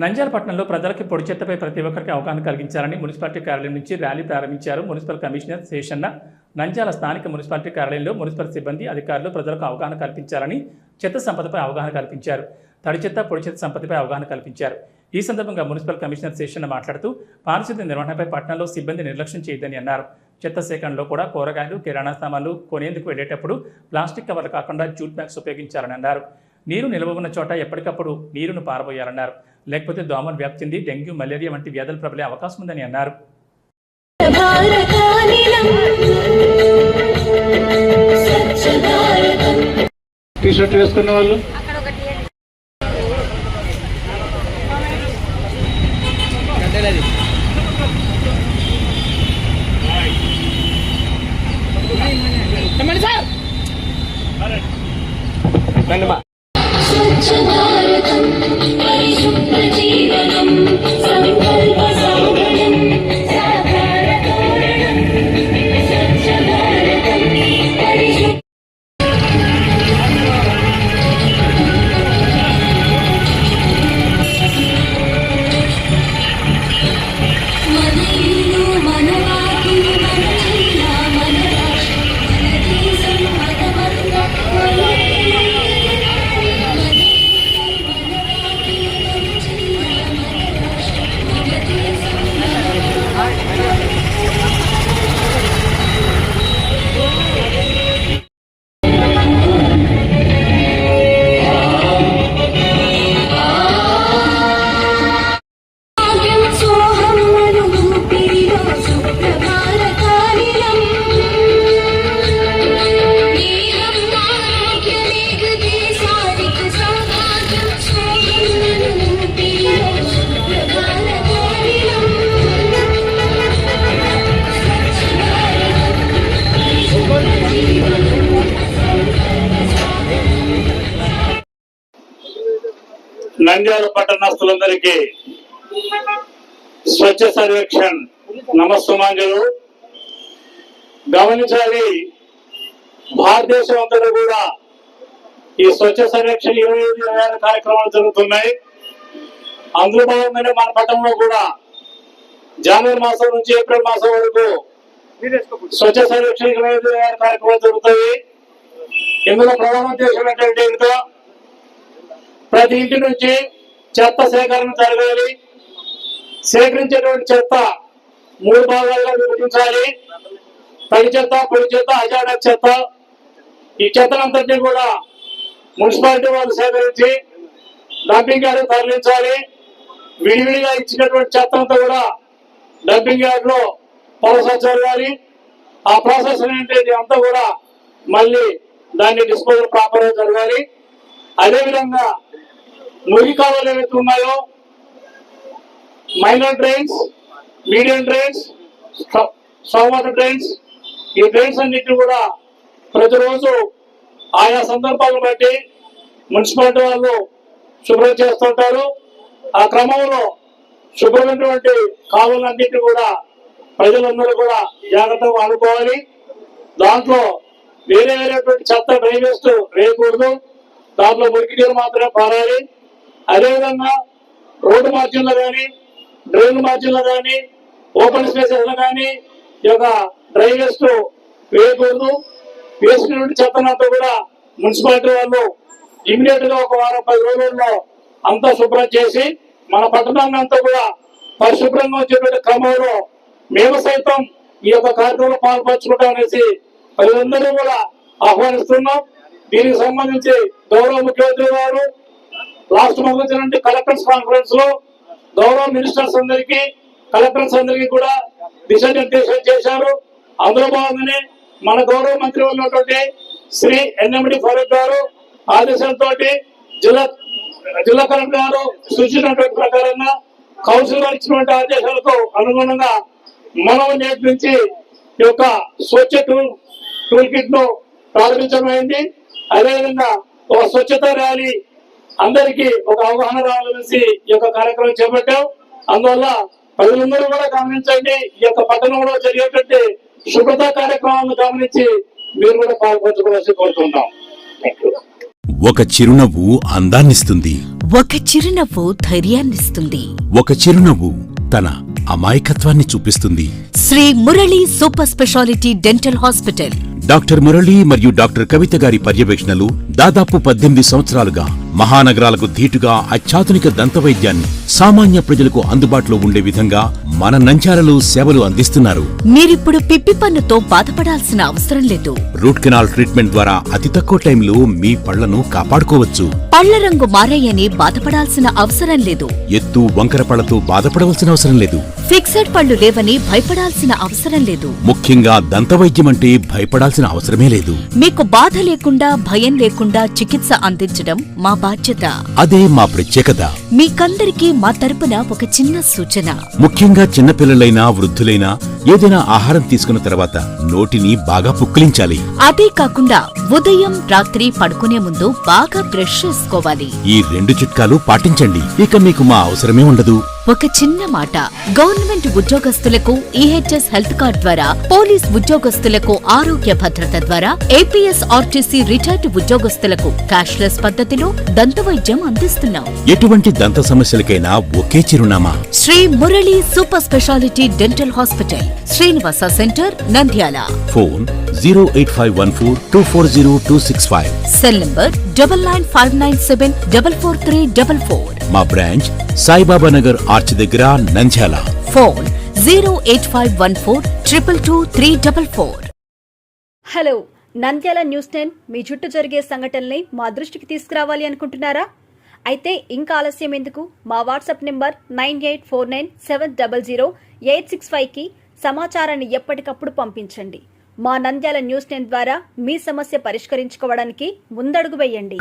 నంద్యాల పట్టణంలో ప్రజలకి పొడి చెత్తపై ప్రతి ఒక్కరికి అవగాహన కలిగించాలని మున్సిపాలిటీ కార్యాలయం నుంచి ర్యాలీ ప్రారంభించారు. మున్సిపల్ కమిషనర్ శేషన్న నంద్యాల స్థానిక మున్సిపాలిటీ కార్యాలయంలో మున్సిపల్ సిబ్బంది అధికారులు ప్రజలకు అవగాహన కల్పించాలని చెత్త సంపదపై అవగాహన కల్పించారు. తడి చెత్త పొడి చెత్త సంపదపై అవగాహన కల్పించారు. ఈ సందర్భంగా మున్సిపల్ కమిషనర్ శేషన్న మాట్లాడుతూ పారిశుద్ధ్య నిర్వహణపై పట్టణంలో సిబ్బంది నిర్లక్ష్యం చేయొద్దని అన్నారు. చెత్త సేకరణలో కూడా కూరగాయలు, కిరాణా సామాన్లు కొనేందుకు వెళ్లేటప్పుడు ప్లాస్టిక్ కవర్లు కాకుండా జూట్ బ్యాగ్స్ ఉపయోగించాలని అన్నారు. నీరు నిల్వ ఉన్న చోట ఎప్పటికప్పుడు నీరును పారబోయాలన్నారు. లేకపోతే దోమలు వ్యాప్తి చెంది డెంగ్యూ, మలేరియా వంటి వ్యాధులు ప్రబలే అవకాశం ఉందని అన్నారు. టీషర్ట్ వేసుకున్న వాళ్ళు నంద్యాల పట్టణస్తులందరికీ స్వచ్ఛ సర్వేక్షణ్ నమస్సుమాంజలు. గమనించాలి, భారతదేశం అంతటా కూడా ఈ స్వచ్ఛ సర్వేక్షణ 25 కార్యక్రమాలు జరుగుతున్నాయి. అందులో భాగంగానే మన పట్టణంలో కూడా జనవరి మాసం నుంచి ఏప్రిల్ మాసం వరకు స్వచ్ఛ సర్వేక్షణ 25 కార్యక్రమాలు జరుగుతాయి. ఇందులో ప్రధాన ఉద్దేశం ఏంటంటే ప్రతి ఇంటి నుంచి చెత్త సేకరణ జరగాలి. సేకరించేటువంటి చెత్త 3 భాగాలుగా విభజించాలి. తడి చెత్త, పొడి చెత్త, హజార్డస్ చెత్త. ఈ చెత్తనంతటినీ కూడా మున్సిపాలిటీ వాళ్ళు సేకరించి డంపింగ్ యార్డ్ తరలించాలి. విడివిడిగా ఇచ్చినటువంటి చెత్తంతా కూడా డంపింగ్ యార్డ్ లో ప్రాసెస్ జరగాలి. ఆ ప్రాసెస్ ఏంటంటే అంతా కూడా మళ్ళీ దాన్ని డిస్పోజల్ ప్రాపర్ గా జరగాలి. అదేవిధంగా మురికి కాలువలు ఏవైతే ఉన్నాయో, minor drains, medium drains, storm water drains, ఈ డ్రైన్స్ అన్నింటినీ కూడా ప్రతిరోజు ఆయా సందర్భాలను బట్టి మున్సిపాలిటీ వాళ్ళు శుభ్రం చేస్తుంటారు. ఆ క్రమంలో శుభ్రమైనటువంటి కాలువలన్నింటినీ కూడా ప్రజలందరూ కూడా జాగ్రత్తగా వాడుకోవాలి. దాంట్లో వేరేటువంటి చెత్త డ్రై వేస్ట్ వేయకూడదు. దాంట్లో మురికి నీరు మాత్రమే పారాలి. అదేవిధంగా రోడ్డు మార్జిన్లో కానీ, డ్రైన్ మార్జిన్లో కానీ, ఓపెన్ స్పేసెస్ లో కానీ ఈ యొక్క డ్రై వేస్ట్ వేయకూడదు. వేసినటువంటి చెత్తనంతా కూడా మున్సిపాలిటీ వాళ్ళు ఇమీడియట్ గా ఒక వారం 10 రోజుల్లో అంతా శుభ్రం చేసి మన పట్టణాన్ని అంతా కూడా పరిశుభ్రంగా వచ్చేటువంటి క్రమంలో మేము సైతం ఈ యొక్క కార్యక్రమంలో పాల్పంచుకుంటాం అనేసి ప్రజలందరూ కూడా ఆహ్వానిస్తున్నాం. దీనికి సంబంధించి గౌరవ ముఖ్యమంత్రి గారు లాస్ట్ మంత్ కలెక్టర్స్ కాన్ఫరెన్స్ లో గౌరవ మినిస్టర్స్ అందరికీ, కలెక్టర్స్ అందరికీ కూడా దిశానిర్దేశం చేశారు. అందులో భాగంగానే మన గౌరవ మంత్రి ఉన్నటువంటి శ్రీ ఎన్ఎండి ఫరూక్ గారు ఆదేశాలతో జిల్లా కలెక్టర్ గారు సూచించినటువంటి ప్రకారంగా కౌన్సిల్ గారు ఇచ్చినటువంటి ఆదేశాలకు అనుగుణంగా మనం నేటి నుంచి ఈ యొక్క స్వచ్ఛ టూల్ కిట్ ను ప్రారంభించమైంది. అదేవిధంగా ఒక స్వచ్ఛత ర్యాలీ అందరికీ ఒక అవగాహన రావాలనేసి ఈ యొక్క కార్యక్రమం చేపట్టాం. అందువల్ల ప్రజలందరూ కూడా గమనించండి, ఈ యొక్క పట్టణంలో జరిగేటువంటి శుభ్రతా కార్యక్రమాలను గమనించి మీరు కూడా పాల్పంచుకోవాల్సి కోరుతున్నాం. ఒక చిరునవ్వు అందాన్నిస్తుంది, ఒక చిరునవ్వు ధైర్యాన్నిస్తుంది. ఒక చిరునవ్వు తన అమాయకత్వాన్ని చూపిస్తుంది. Shri Murali super speciality dental hospital. Doctor Murali మరియు డాక్టర్ కవిత గారి పర్యవేక్షణలు దాదాపు 18 సంవత్సరాలుగా మహానగరాలకు ధీటుగా అత్యాధునిక దంతవైద్యాన్ని సామాన్య ప్రజలకు అందుబాటులో ఉండే విధంగా మన నంద్యాలలో సేవలు అందిస్తున్నారు. మీరిప్పుడు పిప్పి పన్నుతో బాధపడాల్సిన అవసరం లేదు. రూట్ కెనాల్ ట్రీట్మెంట్ ద్వారా అతి తక్కువ టైంలో మీ పళ్లను కాపాడుకోవచ్చు. పళ్ల రంగు మారాయని బాధపడాల్సిన అవసరం లేదు. ఎత్తు వంకర పళ్లతో బాధపడవలసిన అవసరం లేదు. ఫిక్సెడ్ పళ్లు లేవని భయపడాల్సిన అవసరం లేదు. ముఖ్యంగా దంతవైద్యం అంటే భయపడాల్సిన అవసరమే లేదు. మీకు బాధ లేకుండా భయం లేకుండా చికిత్స అందించడం మా బాధ్యత. అదే మా ప్రత్యేకత. మీకందరికీ మా తరపున ఒక చిన్న సూచన. ముఖ్యంగా చిన్నపిల్లలైనా వృద్ధులైనా ఏదైనా ఆహారం తీసుకున్న తర్వాత నోటిని బాగా పుక్కిలించాలి. అదే కాకుండా ఉదయం రాత్రి పడుకునే ముందు బాగా బ్రష్ చేసుకోవాలి. ఈ 2 చిట్కాలు పాటించండి. ఇక మీకు మా అవసరమే ఉండదు. ఒక చిన్న మాట, గవర్నమెంట్ ఉద్యోగస్తులకు ఈహెచ్ఎస్ హెల్త్ కార్డ్ ద్వారా, పోలీస్ ఉద్యోగస్తులకు ఆరోగ్య భద్రత ద్వారా, ఏపీఎస్ ఆర్టీసీ రిటైర్డ్ ఉద్యోగస్తులకు క్యాష్లెస్ పద్ధతిలో దంతవైద్యం అందిస్తున్నాం. ఎటువంటి దంత సమస్యలకైనా ఒకే చిరునామా, Shri Murali super speciality dental hospital, Srinivasa centre, Nandyal. Phone 08514240265. Cell number 9959744344. మా బ్రాంచ్ సాయిబాబా నగర్ ఆర్చ్ దగ్గర, Nandyal. Phone 08514222344. Hello, Nandyal news 10 మీ చుట్టూ జరిగే సంఘటనల్ని మా దృష్టికి తీసుకురావాలి అనుకుంటున్నారా? అయితే ఇంకా ఆలస్యం ఎందుకు? మా వాట్సాప్ నెంబర్ 9849700865కి సమాచారాన్ని ఎప్పటికప్పుడు పంపించండి. మా నంద్యాల న్యూస్ 10 ద్వారా మీ సమస్య పరిష్కరించుకోవడానికి ముందడుగు వేయండి.